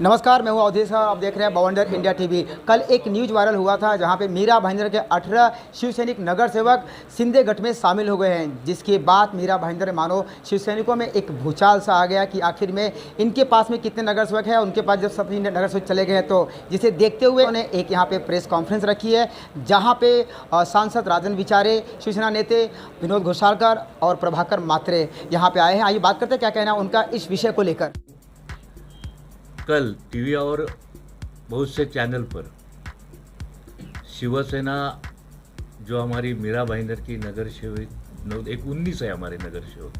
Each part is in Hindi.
नमस्कार, मैं हूं अवधेश और आप देख रहे हैं बवंडर इंडिया टीवी। कल एक न्यूज वायरल हुआ था जहां पे मीरा भाईंदर के 18 शिवसैनिक नगर सेवक शिंदे गठ में शामिल हो गए हैं, जिसके बाद मीरा भाईंदर मानो शिवसैनिकों में एक भूचाल सा आ गया कि आखिर में इनके पास में कितने नगर सेवक हैं। उनके पास जब सभी नगर सेवक चले गए हैं तो जिसे देखते हुए उन्होंने एक यहाँ पे प्रेस कॉन्फ्रेंस रखी है, जहाँ पे सांसद राजन विचारे, शिवसेना नेता विनोद घोषालकर और प्रभाकर मात्रे यहाँ पे आए हैं। आइए बात करते हैं क्या कहना है उनका इस विषय को लेकर। कल टीवी और बहुत से चैनल पर शिवसेना जो हमारी मीरा भाईंदर की नगर सेवक एक 19 है हमारे नगर सेवक,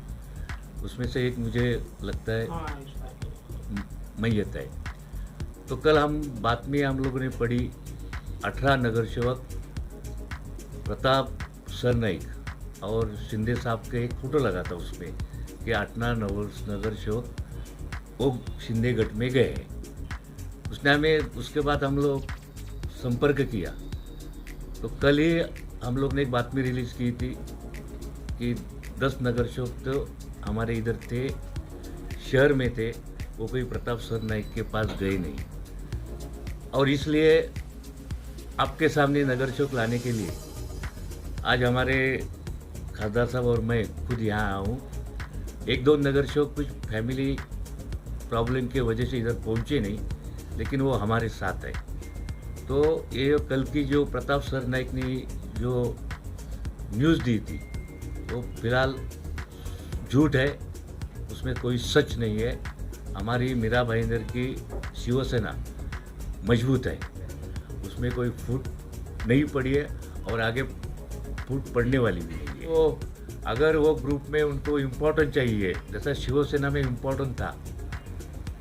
उसमें से एक मुझे लगता है मैयत है। तो कल बातमी हम लोगों ने पढ़ी 18 नगर सेवक प्रताप सरनाइक और शिंदे साहब के एक फोटो लगा था उसमें कि 18 नगर सेवक वो शिंदे गठ में गए हैं। उसने हमें उसके बाद हम लोग संपर्क किया तो कल ही हम लोग ने एक बातमी रिलीज की थी कि 10 नगर सेवक तो हमारे इधर थे, शहर में थे, वो कोई प्रताप सरनाइक के पास गए नहीं। और इसलिए आपके सामने नगर सेवक लाने के लिए आज हमारे खासदार साहब और मैं खुद यहाँ आया हूँ। एक दो नगर सेवक कुछ फैमिली प्रॉब्लम की वजह से इधर पहुँचे नहीं, लेकिन वो हमारे साथ है। तो ये कल की जो प्रताप सरनाइक ने जो न्यूज़ दी थी वो फिलहाल झूठ है, उसमें कोई सच नहीं है। हमारी मीरा भाईंदर की शिवसेना मजबूत है, उसमें कोई फूट नहीं पड़ी है और आगे फूट पड़ने वाली भी नहीं है। तो अगर वो ग्रुप में उनको इम्पोर्टेंट चाहिए, जैसा शिवसेना में इम्पोर्टेंट था,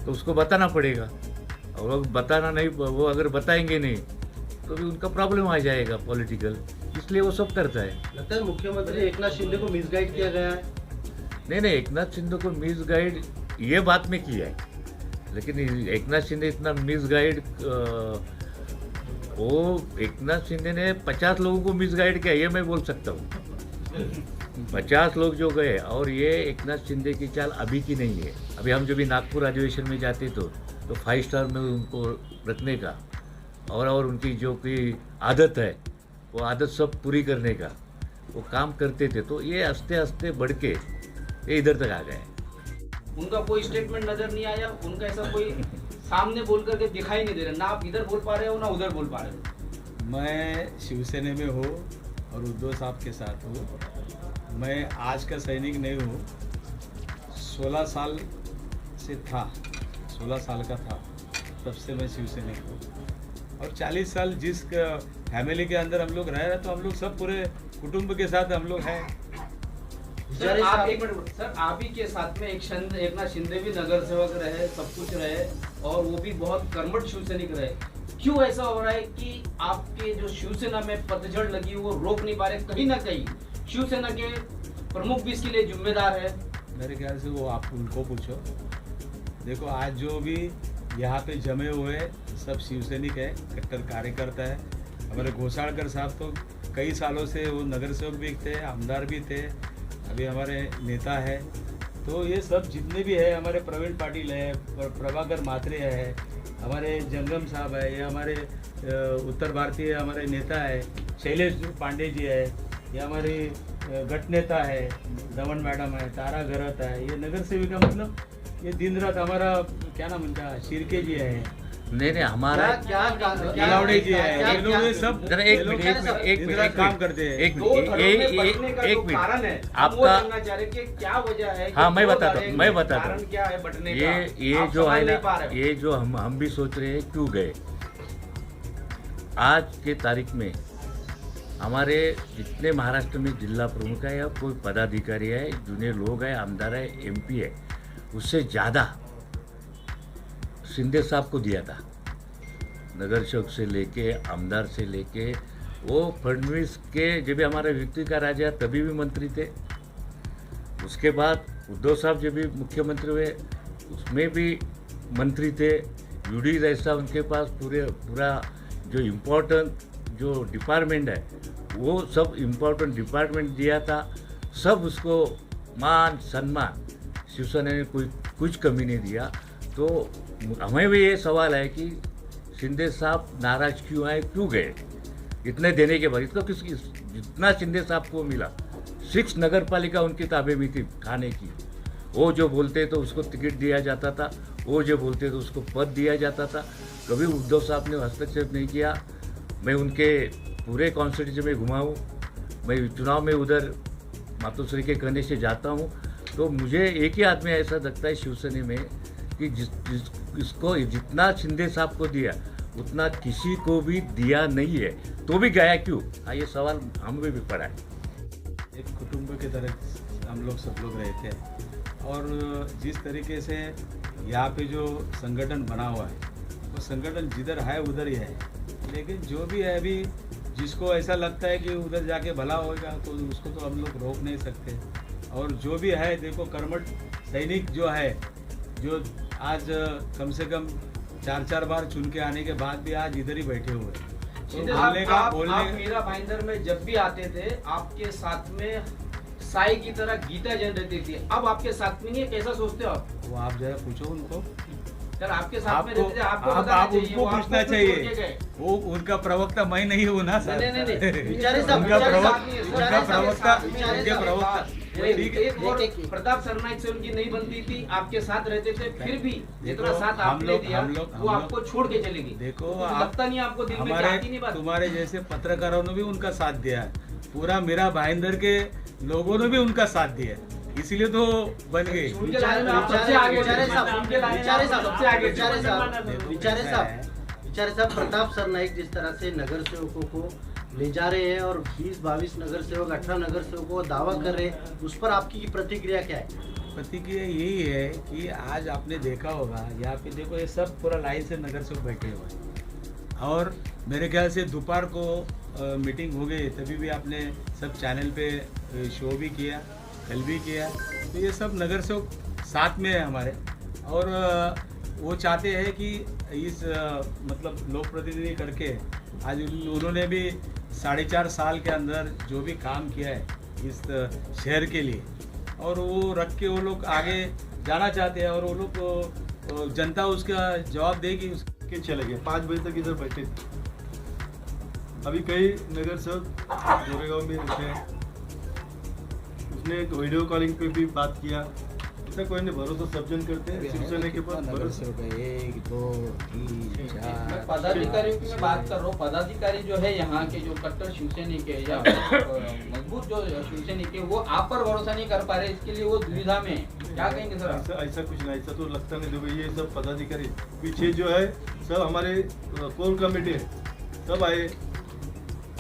तो उसको बताना पड़ेगा। और वो बताना नहीं, वो अगर बताएंगे नहीं तो भी उनका प्रॉब्लम आ जाएगा पॉलिटिकल, इसलिए वो सब करता है। लगता है मुख्यमंत्री एकनाथ शिंदे को मिसगाइड किया गया है। नहीं, एकनाथ शिंदे को मिसगाइड ये बात में किया है, लेकिन एकनाथ शिंदे इतना मिसगाइड, वो एकनाथ शिंदे ने 50 लोगों को मिसगाइड किया, ये मैं बोल सकता हूँ। 50 लोग जो गए, और ये एकनाथ शिंदे की चाल अभी की नहीं है। अभी हम जब भी नागपुर अधिवेशन में जाते तो 5 स्टार में उनको रखने का और उनकी जो कोई आदत है वो आदत सब पूरी करने का वो काम करते थे। तो ये हंसते हंसते बढ़ के ये इधर तक आ गए। उनका कोई स्टेटमेंट नजर नहीं आया, उनका ऐसा कोई सामने बोल करके दिखाई नहीं दे रहा, ना आप इधर बोल पा रहे हो ना उधर बोल पा रहे हो। मैं शिवसेना में हूँ और उद्धव साहब के साथ हूँ। मैं आज का सैनिक नहीं हूँ, 16 साल से था, 16 साल का था तब से मैं शिवसैनिक हूँ। और 40 साल जिस फैमिली के अंदर हम लोग रह रहे, तो हम लोग सब पूरे कुटुंब के साथ हम लोग हैं। सर आप एक मिनट, सर आप ही के साथ में एकनाथ शिंदे भी नगर सेवक रहे, सब कुछ रहे, और वो भी बहुत कर्मठ शिवसैनिक रहे। क्यों ऐसा हो रहा है कि आपके जो शिवसेना में पतझड़ लगी वो रोक नहीं पा रहे? कहीं ना कहीं शिवसेना के प्रमुख भी इसके लिए जिम्मेदार है। मेरे ख्याल से वो आप उनको पूछो। देखो, आज जो भी यहाँ पे जमे हुए सब शिवसैनिक है, कट्टर कार्यकर्ता है। हमारे घोषालकर साहब तो कई सालों से वो नगर सेवक भी थे, आमदार भी थे, अभी हमारे नेता है। तो ये सब जितने भी है, हमारे प्रवीण पाटिल है, प्रभाकर मात्रे है, हमारे जंगम साहब है, ये हमारे उत्तर भारतीय हमारे नेता है, शैलेश पांडे जी है, ये हमारे गट नेता है, दमन मैडम है, तारा गरत है, ये नगर सेविका, मतलब ये दिन रात हमारा क्या नाम उनका शिरके जी है, नहीं हमारा लावड़े जी है, ये लोग ये सब एक मिनट काम करते हैं। एक मिनट आपका क्या वजह है? हाँ, मैं बताता हूँ। कारण क्या है बटने का? ये जो है ना, ये जो हम भी सोच रहे हैं क्यों गए। आज के तारीख में हमारे जितने महाराष्ट्र में जिला प्रमुख है या कोई पदाधिकारी है, जूनियर लोग हैं, आमदार है, MP है, उससे ज़्यादा शिंदे साहब को दिया था। नगर सेवक से लेके, आमदार से लेके, वो फडणवीस के जब भी हमारे व्यक्ति का राजा तभी भी मंत्री थे। उसके बाद उद्धव साहब जब भी मुख्यमंत्री हुए उसमें भी मंत्री थे। UD जैसा उनके पास पूरा जो इम्पोर्टेंट जो डिपार्टमेंट है वो सब इम्पोर्टेंट डिपार्टमेंट दिया था। सब उसको मान सम्मान शिवसेना ने कोई कुछ कमी नहीं दिया। तो हमें भी ये सवाल है कि शिंदे साहब नाराज क्यों आए, क्यों गए इतने देने के बाद। इसको जितना शिंदे साहब को मिला, 6 नगर पालिका उनकी ताबे में थी खाने की। वो जो बोलते तो उसको टिकट दिया जाता था, वो जो बोलते तो उसको पद दिया जाता था। कभी उद्धव साहब ने हस्तक्षेप नहीं किया। मैं उनके पूरे कॉन्स्टिट्यूंसी में घुमा हूँ, मैं चुनाव में उधर मातोश्री के कहने से जाता हूँ। तो मुझे एक ही आदमी ऐसा लगता है शिवसेना में कि इसको जितना शिंदे साहब को दिया उतना किसी को भी दिया नहीं है, तो भी गया क्यों? हाँ, ये सवाल हमें भी पड़ा है। एक कुटुंब की तरह हम लोग सब लोग रहते हैं, और जिस तरीके से यहाँ पे जो संगठन बना हुआ है वो संगठन जिधर है उधर ही है। लेकिन जो भी है, अभी जिसको ऐसा लगता है कि उधर जाके भला होगा तो उसको तो हम लोग रोक नहीं सकते। और जो भी है, देखो कर्मठ सैनिक जो है, जो आज कम से कम 4 बार चुन के आने के बाद भी आज इधर ही बैठे हुए हैं। तो शिंदे साहब, आप मीरा भाईंदर में जब भी आते थे आपके साथ में साई की तरह गीता जन रहती थी, अब आपके साथ में नहीं है, कैसा सोचते हो आप? वो आप जरा पूछो उनको। सर आपके साथ में रहते थे, आपको आप बताना चाहिए, उनको वो आपको पूछना क्यों छोड़ के चाहिए। गए? वो उनका प्रवक्ता मैं नहीं हूँ ना सर। नहीं। विचारे साहब, उनका विचारे साहब, प्रवक्ता विचारे साहब, उनके प्रवक्ता ठीक है। एक और प्रताप सरनाइक से उनकी नहीं बनती थी, आपके साथ रहते थे, फिर भी जितना साथ आपने दिया वो आपको छोड़ के चले गए। देखो तो लगता नहीं आपको दिल में आती नहीं बात? तुम्हारे जैसे पत्रकारों ने भी उनका साथ दिया है, पूरा मीरा भाईंदर के लोगों ने भी उनका साथ दिया है, इसीलिए तो बन गई। उनके लाने में आप सबसे आगे, विचारे साहब, उनके लाने में विचारे आप साहब, सबसे आगे। विचारे साहब, देखो विचारे कैसा साहब, है। विचारे साहब, प्रताप सरनाइक जिस तरह से नगर सेवकों को ले जा रहे हैं और 20-22 नगर सेवक, 18 नगर सेवकों को दावा कर रहे हैं, उस पर आपकी प्रतिक्रिया क्या है? प्रतिक्रिया यही है कि आज आपने देखा होगा यहाँ पे, देखो ये सब पूरा लाइन से नगर सेवक बैठे हुए हैं, और मेरे ख्याल से दोपहर को मीटिंग हो गई, तभी भी आपने सब चैनल पे शो भी किया, कल भी किया। तो ये सब नगर सेवक साथ में है हमारे, और वो चाहते हैं कि इस मतलब लोक प्रतिनिधि करके आज उन्होंने भी 4.5 साल के अंदर जो भी काम किया है इस शहर के लिए, और वो रख के वो लोग आगे जाना चाहते हैं, और वो लोग जनता उसका जवाब देगी। के चले गए 5 बजे तक इधर बैठे थे। अभी कई नगर सेवक गोरेगांव में रहते हैं, उसने एक वीडियो कॉलिंग पे भी बात किया। ऐसा कोई नहीं, भरोसा सब जन करते हैं शिवसेना के पास भरोसा। 1 2 3 मैं 4 पदाधिकारियों की मैं बात कर रहा हूँ। पदाधिकारी जो है यहाँ के, जो कट्टर शिवसैनिक है या मजबूत जो शिवसैनिक है, वो आप पर भरोसा नहीं कर पा रहे, इसके लिए वो दुविधा में है। क्या कहेंगे सर? ऐसा कुछ नहीं, ऐसा तो लगता नहीं। देखो ये सब पदाधिकारी पीछे जो है सब हमारे कोर कमेटी है, सब आए।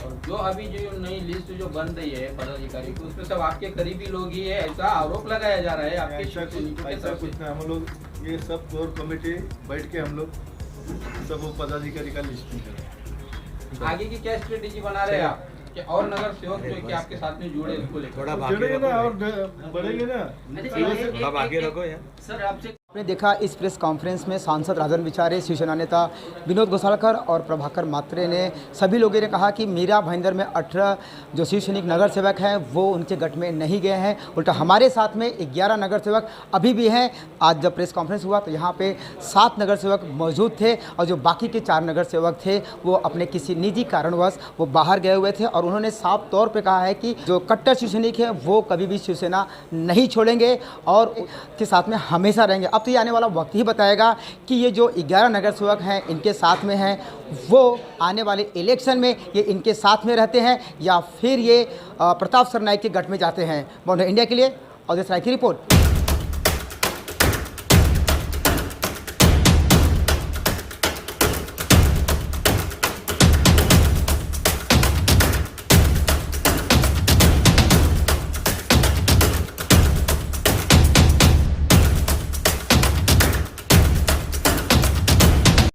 और जो अभी जो नई लिस्ट जो बन रही है पदाधिकारी की, उसमें सब आपके करीबी लोग ही है, ऐसा आरोप लगाया जा रहा है आपके ऐसा शिवसैनिकों के तरफ कुछ से। नहीं। हम लोग ये सब कोर कमेटी बैठ के हम लोग सब वो पदाधिकारी का लिस्टिंग करें। आगे की क्या स्ट्रेटेजी बना रहे हैं आप, कि और नगर सेवक जो है कि आपके साथ में जुड़े इसको लेकर? थोड़ा बाकी जुड़ेंगे ना रखो और बढ़ेंगे ना। थोड़ा बाकी रखो यार। सर आपसे आपने देखा इस प्रेस कॉन्फ्रेंस में सांसद राजन विचारे, शिवसेना नेता विनोद घोसालकर और प्रभाकर मात्रे ने सभी लोगों ने कहा कि मीरा भाईंदर में 18 जो शिवसैनिक नगर सेवक हैं वो उनके गठ में नहीं गए हैं, उल्टा हमारे साथ में 11 नगर सेवक अभी भी हैं। आज जब प्रेस कॉन्फ्रेंस हुआ तो यहाँ पे 7 नगर सेवक मौजूद थे, और जो बाकी के 4 नगर सेवक थे वो अपने किसी निजी कारणवश वो बाहर गए हुए थे, और उन्होंने साफ तौर पर कहा है कि जो कट्टर शिवसैनिक है वो कभी भी शिवसेना नहीं छोड़ेंगे और के साथ में हमेशा रहेंगे। अब तो ये आने वाला वक्त ही बताएगा कि ये जो 11 नगर सेवक हैं इनके साथ में हैं, वो आने वाले इलेक्शन में ये इनके साथ में रहते हैं या फिर ये प्रताप सरनाइक के गठ में जाते हैं। बॉन्डर इंडिया के लिए अजय साई की रिपोर्ट।